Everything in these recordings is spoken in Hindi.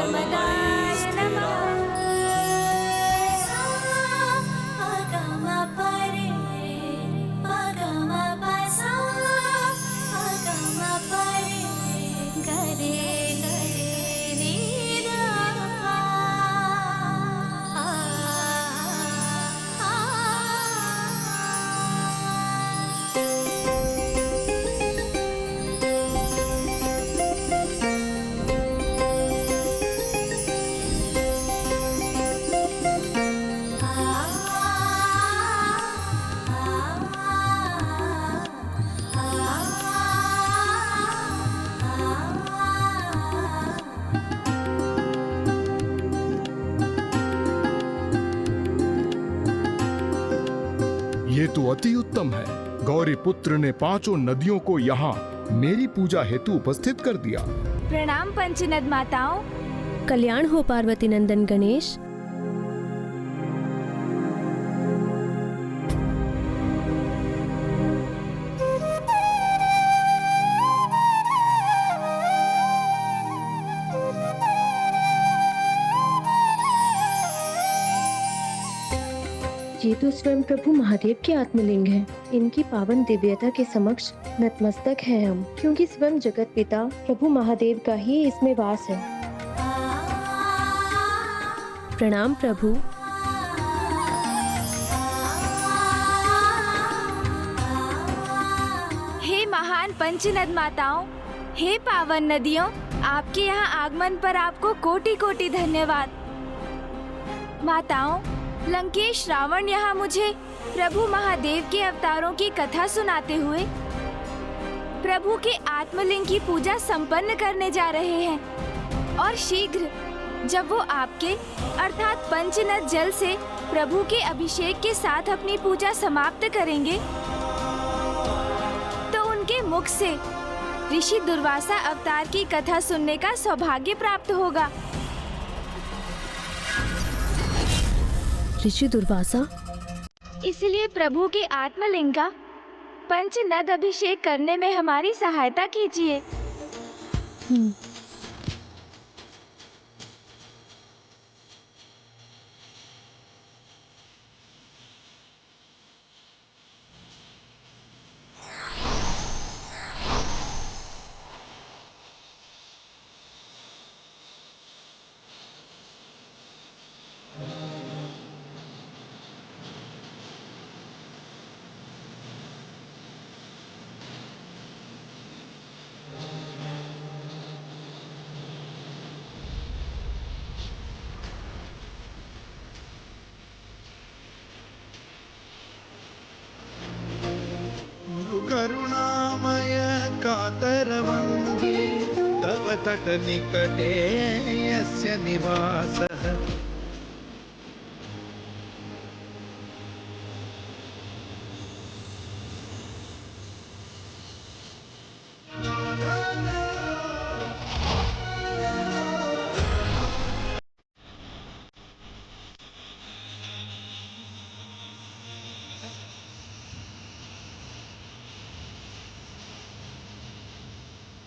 नर्मदाय नमः। ये तो अति उत्तम है। गौरी पुत्र ने पांचों नदियों को यहाँ मेरी पूजा हेतु उपस्थित कर दिया। प्रणाम पंचनद माताओं। कल्याण हो पार्वती नंदन गणेश। ये तो स्वयं प्रभु महादेव के आत्मलिंग हैं। इनकी पावन दिव्यता के समक्ष नतमस्तक हैं हम, क्योंकि स्वयं जगत पिता प्रभु महादेव का ही इसमें वास है। प्रणाम प्रभु। हे महान पंचनद माताओं, हे पावन नदियों, आपके यहाँ आगमन पर आपको कोटि कोटि धन्यवाद। माताओं, लंकेश रावण यहाँ मुझे प्रभु महादेव के अवतारों की कथा सुनाते हुए प्रभु के आत्मलिंग की पूजा संपन्न करने जा रहे हैं, और शीघ्र जब वो आपके अर्थात पंचनद जल से प्रभु के अभिषेक के साथ अपनी पूजा समाप्त करेंगे तो उनके मुख से ऋषि दुर्वासा अवतार की कथा सुनने का सौभाग्य प्राप्त होगा। ऋषि दुर्वासा? इसलिए प्रभु के आत्मलिंग का पंचनद अभिषेक करने में हमारी सहायता कीजिए। करुणामय कातरवङ्गे तव तटनिकटे यस्य निवासः।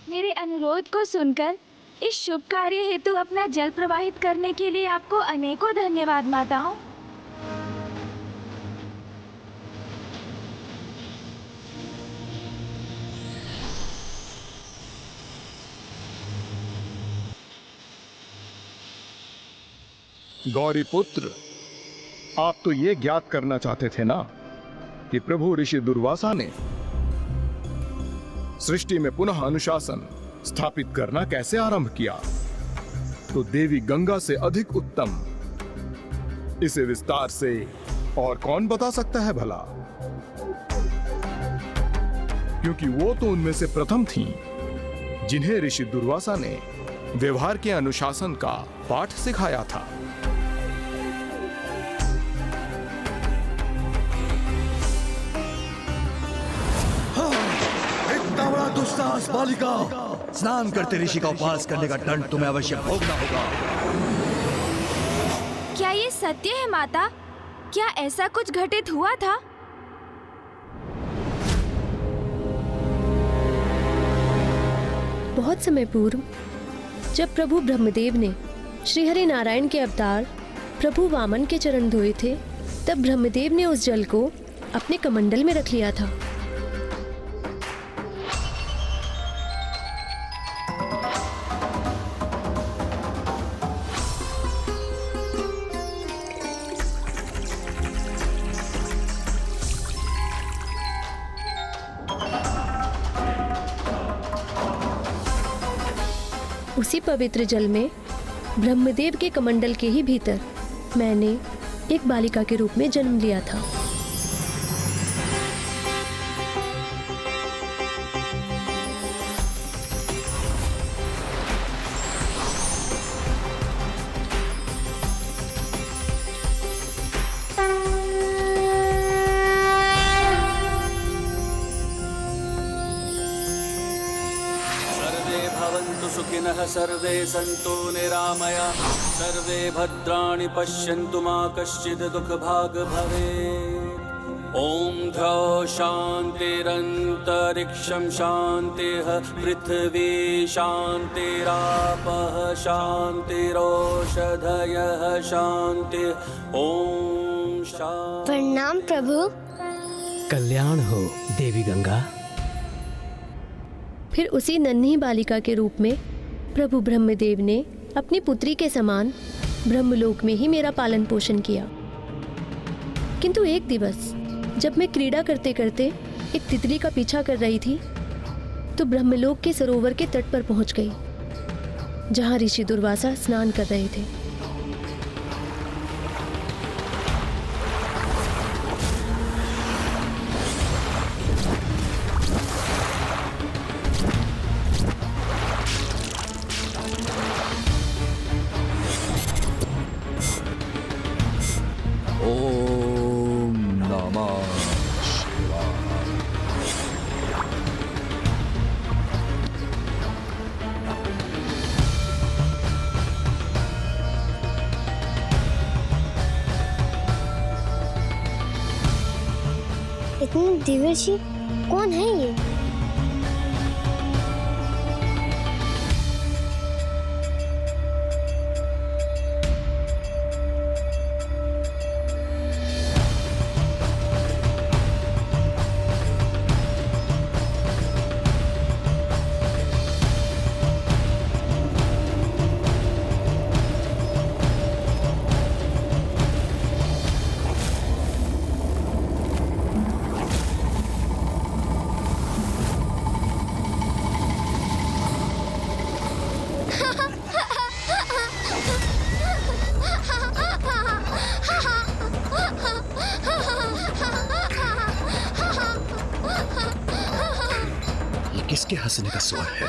मेरे अनुरोध को सुनकर इस शुभ कार्य हेतु अपना जल प्रवाहित करने के लिए आपको अनेकों धन्यवाद माताओं। गौरी पुत्र, आप तो ये ज्ञात करना चाहते थे ना कि प्रभु ऋषि दुर्वासा ने सृष्टि में पुनः अनुशासन स्थापित करना कैसे आरंभ किया। तो देवी गंगा से अधिक उत्तम इसे विस्तार से और कौन बता सकता है भला, क्योंकि वो तो उनमें से प्रथम थीं जिन्हें ऋषि दुर्वासा ने व्यवहार के अनुशासन का पाठ सिखाया था। दुस्साहस बालिका, स्नान करते ऋषि का उपवास करने का दंड तुम्हें अवश्य भोगना होगा। क्या ये सत्य है माता? क्या ऐसा कुछ घटित हुआ था? बहुत समय पूर्व जब प्रभु ब्रह्मदेव ने श्री हरि नारायण के अवतार प्रभु वामन के चरण धोए थे, तब ब्रह्मदेव ने उस जल को अपने कमंडल में रख लिया था। उसी पवित्र जल में ब्रह्मदेव के कमंडल के ही भीतर मैंने एक बालिका के रूप में जन्म लिया था। सुखिनः सर्वे सन्तु निरामया सर्वे भद्राणि पश्यन्तु मा कश्चित् दुःखभाग् भवेत्। ॐ द्यौः शान्तिरन्तरिक्षं शान्तिः पृथिवी शान्तिरापः शान्तिरोषधयः शान्तिः। ॐ शान्ति। प्रणाम प्रभु। कल्याण हो देवी गंगा। फिर उसी नन्ही बालिका के रूप में प्रभु ब्रह्मदेव ने अपनी पुत्री के समान ब्रह्मलोक में ही मेरा पालन पोषण किया। किंतु एक दिवस जब मैं क्रीड़ा करते करते एक तितली का पीछा कर रही थी, तो ब्रह्मलोक के सरोवर के तट पर पहुंच गई, जहां ऋषि दुर्वासा स्नान कर रहे थे। ओम नमः शिवाय। इतने दिव्य ऋषि कौन है ये? किसके हंसने का स्वर है?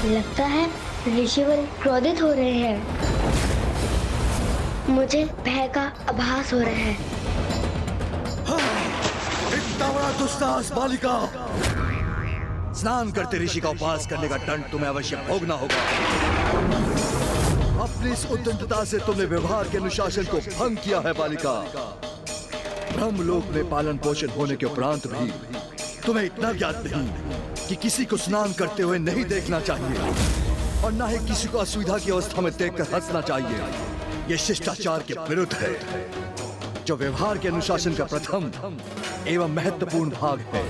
लगता है ऋषिवर क्रोधित हो रहे हैं। मुझे भय का आभास हो रहा है। इतना बड़ा दुस्साहस बालिका! स्नान करते ऋषि का उपवास करने का दंड तुम्हें अवश्य भोगना होगा। अपनी इस उद्दंडता से तुमने व्यवहार के अनुशासन को भंग किया है बालिका। ब्रह्मलोक में पालन पोषण होने के उपरांत भी तुम्हें इतना ज्ञात नहीं कि किसी को स्नान करते हुए नहीं देखना चाहिए और न ही किसी को असुविधा की अवस्था में देखकर हंसना चाहिए। यह शिष्टाचार के विरुद्ध है, जो व्यवहार के अनुशासन का प्रथम एवं महत्वपूर्ण भाग है।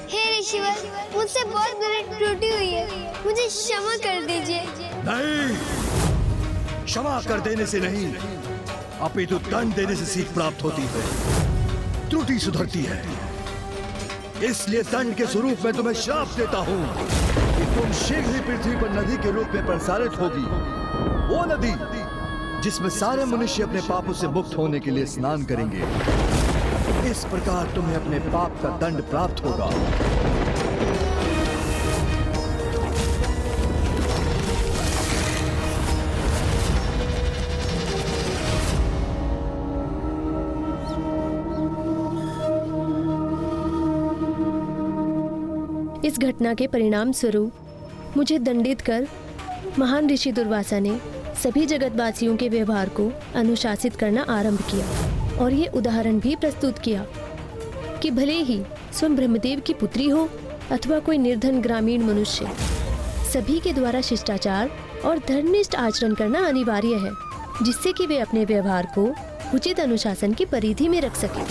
हे ऋषिवर, मुझसे बहुत गलत त्रुटि हुई है, मुझे क्षमा कर दीजिए। नहीं, क्षमा कर देने से नहीं, अपितु दंड देने से सीख प्राप्त होती है। त्रुटि सुधरती है, इसलिए दंड के स्वरूप में तुम्हें श्राप देता हूँ कि तुम शीघ्र ही पृथ्वी पर नदी के रूप में प्रसारित होगी। वो नदी जिसमें सारे मनुष्य अपने पापों से मुक्त होने के लिए स्नान करेंगे। इस प्रकार तुम्हें अपने पाप का दंड प्राप्त होगा। इस घटना के परिणाम स्वरूप मुझे दंडित कर महान ऋषि दुर्वासा ने सभी जगतवासियों के व्यवहार को अनुशासित करना आरंभ किया और ये उदाहरण भी प्रस्तुत किया कि भले ही स्वयं ब्रह्मदेव की पुत्री हो अथवा कोई निर्धन ग्रामीण मनुष्य, सभी के द्वारा शिष्टाचार और धर्मनिष्ठ आचरण करना अनिवार्य है, जिससे कि वे अपने व्यवहार को उचित अनुशासन की परिधि में रख सकें।